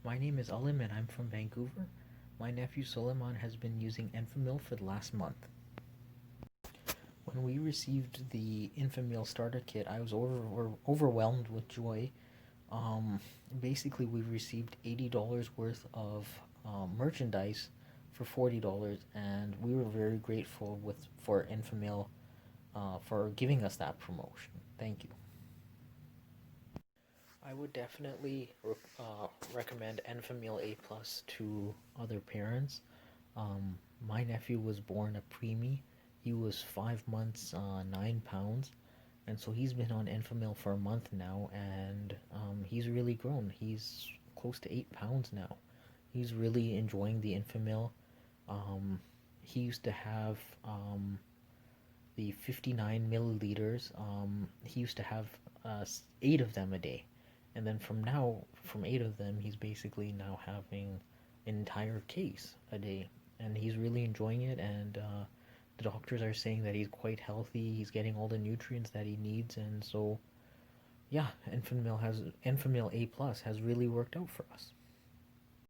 My name is Alim and I'm from Vancouver. My nephew Suleiman has been using Enfamil for the last month. When we received the Enfamil starter kit, I was overwhelmed with joy. Um, Basically, we received $80 worth of merchandise for $40, and we were very grateful for Enfamil for giving us that promotion. Thank you. I would definitely recommend Enfamil A Plus to other parents. My nephew was born a preemie. He was 5 months, 9 pounds, and so he's been on Enfamil for a month now, and he's really grown. He's close to 8 pounds now. He's really enjoying the Enfamil. Um, he used to have the 59 milliliters. He used to have 8 of them a day, and then from 8 of them, he's basically now having an entire case a day, and he's really enjoying it. And the doctors are saying that he's quite healthy. He's getting all the nutrients that he needs, and so yeah, Enfamil A Plus has really worked out for us.